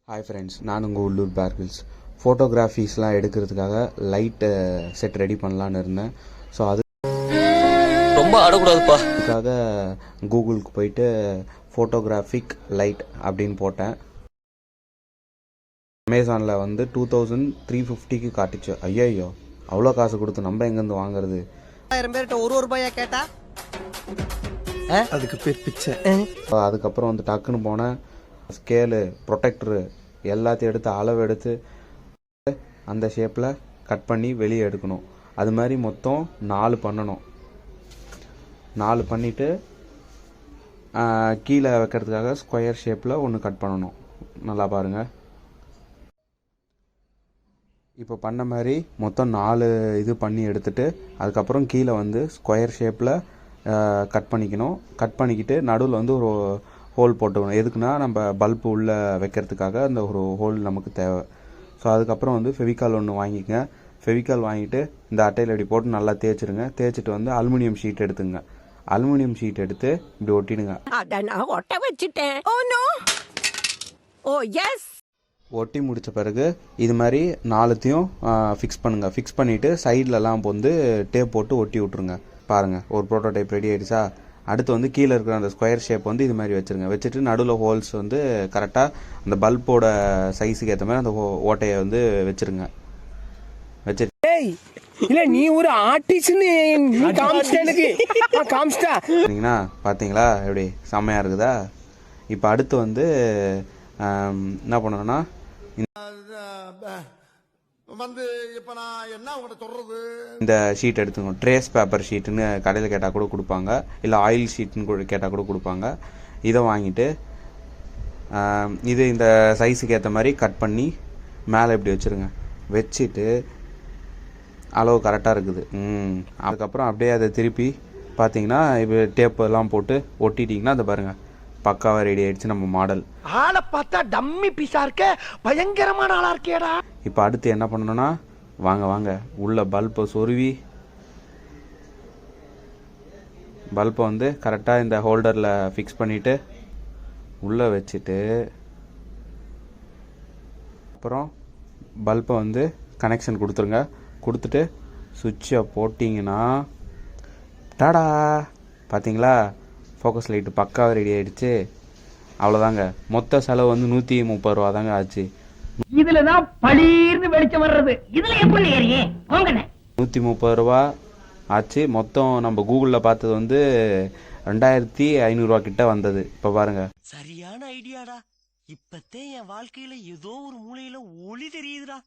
Hi friends, நான் உங்கள் உள்ளூர் பேர்கில்ஸ். ஃபோட்டோகிராஃபிஸ்லாம் எடுக்கிறதுக்காக லைட்டு செட் ரெடி பண்ணலான்னு இருந்தேன். ஸோ ரொம்ப ஆடக்கூடாதுப்பா. அதுக்காக கூகுளுக்கு போயிட்டு ஃபோட்டோகிராஃபிக் லைட் அப்படின்னு போட்டேன். அமேசானில் வந்து 2350 காட்டுச்சு. ஐயோ, அவ்வளோ காசு கொடுத்து நம்ம எங்கேருந்து வாங்குறது? 1000 பேர்கிட்ட ஒரு ரூபாயா கேட்டா அதுக்கு பேர் பிச்சை. அதுக்கப்புறம் வந்து டக்குன்னு போனேன். ஸ்கேலு, ப்ரொடெக்டரு எல்லாத்தையும் எடுத்து அளவு எடுத்து அந்த ஷேப்பில் கட் பண்ணி வெளியே எடுக்கணும். அது மாதிரி மொத்தம் 4 பண்ணணும். 4 பண்ணிவிட்டு கீழே வைக்கிறதுக்காக ஸ்கொயர் ஷேப்பில் ஒன்று கட் பண்ணணும். நல்லா பாருங்கள். இப்போ பண்ண மாதிரி மொத்தம் 4 இது பண்ணி எடுத்துகிட்டு அதுக்கப்புறம் கீழே வந்து ஸ்கொயர் ஷேப்பில் கட் பண்ணிக்கணும். கட் பண்ணிக்கிட்டு நடுவில் வந்து ஒரு ஹோல் போட்டுக்கணும். எதுக்குன்னா நம்ம பல்பு உள்ளே வைக்கிறதுக்காக அந்த ஒரு ஹோல் நமக்கு தேவை. ஸோ அதுக்கப்புறம் வந்து ஃபெவிகால் ஒன்று வாங்கிக்கங்க. ஃபெவிகால் வாங்கிட்டு இந்த அட்டையில் இப்படி போட்டு நல்லா தேய்ச்சிருங்க. தேய்ச்சிட்டு வந்து அலுமினியம் ஷீட் எடுத்துங்க. அலுமினியம் ஷீட் எடுத்து இப்படி ஒட்டிடுங்க. ஒட்டி முடித்த பிறகு இது மாதிரி 4த்தையும் ஃபிக்ஸ் பண்ணுங்கள். ஃபிக்ஸ் பண்ணிவிட்டு சைட்லலாம் வந்து டேப் போட்டு ஒட்டி விட்ருங்க. பாருங்கள், ஒரு ப்ரோட்டோடைப் ரெடி ஆகிடுச்சா? அடுத்து வந்து கீழே இருக்கிற அந்த ஸ்கொயர் ஷேப் வந்து இது மாதிரி வச்சுருங்க. வச்சுட்டு நடுவில் ஹோல்ஸ் வந்து கரெக்டாக அந்த பல்போட சைஸுக்கு ஏற்ற மாதிரி அந்த ஓட்டையை வந்து வச்சுருங்க. இல்ல நீ ஒரு ஆர்டிஸ்ட்னு சரிங்களா? பார்த்தீங்களா எப்படி செம்மையாக இருக்குதா? இப்போ அடுத்து வந்து என்ன பண்ணணும்னா இந்த ஷீட் எடுத்துக்கணும். ட்ரேஸ் பேப்பர் ஷீட்டுன்னு கடையில் கேட்டால் கூட கொடுப்பாங்க, இல்லை ஆயில் ஷீட்டுன்னு கேட்டால் கூட கொடுப்பாங்க. இதை வாங்கிட்டு இது இந்த சைஸுக்கு ஏற்ற மாதிரி கட் பண்ணி மேலே இப்படி வச்சுருங்க. வச்சுட்டு அளவு கரெக்டாக இருக்குது. அதுக்கப்புறம் அப்படியே அதை திருப்பி பார்த்தீங்கன்னா இப்போ டேப்பெல்லாம் போட்டு ஒட்டிட்டிங்கன்னா அதை பாருங்கள், பக்காவாக ரெடி ஆகிடுச்சு நம்ம மாடல். ஆளை பார்த்தா டம்மி பீஸா இருக்க, பயங்கரமான ஆளா இருக்கேடா. இப்போ அடுத்து என்ன பண்ணணும்னா வாங்க உள்ள பல்பை சொருவி பல்பை வந்து கரெக்டாக இந்த ஹோல்டரில் ஃபிக்ஸ் பண்ணிவிட்டு உள்ளே வச்சுட்டு அப்புறம் பல்பை வந்து கனெக்ஷன் கொடுத்துருங்க. கொடுத்துட்டு சுவிட்சை போட்டிங்கன்னா டாடா, பார்த்தீங்களா? ஃபோக்கஸ் லைட்டு பக்காவாக ரெடி ஆகிடுச்சு. அவ்வளோதாங்க. மொத்த செலவு வந்து 130 ரூபா தாங்க ஆச்சு. இதுலதான் பளீர்னு வெளிச்சம் வர்றது. இதுல எப்படி 130 ரூபா ஆச்சு. மொத்தம் நம்ம கூகுளில் பார்த்தது வந்து 2500 ரூபா கிட்ட வந்தது. இப்போ பாருங்க, சரியான ஐடியாடா. இப்பத்தே என் வாழ்க்கையில ஏதோ ஒரு மூலையில ஒளி தெரியுதுடா.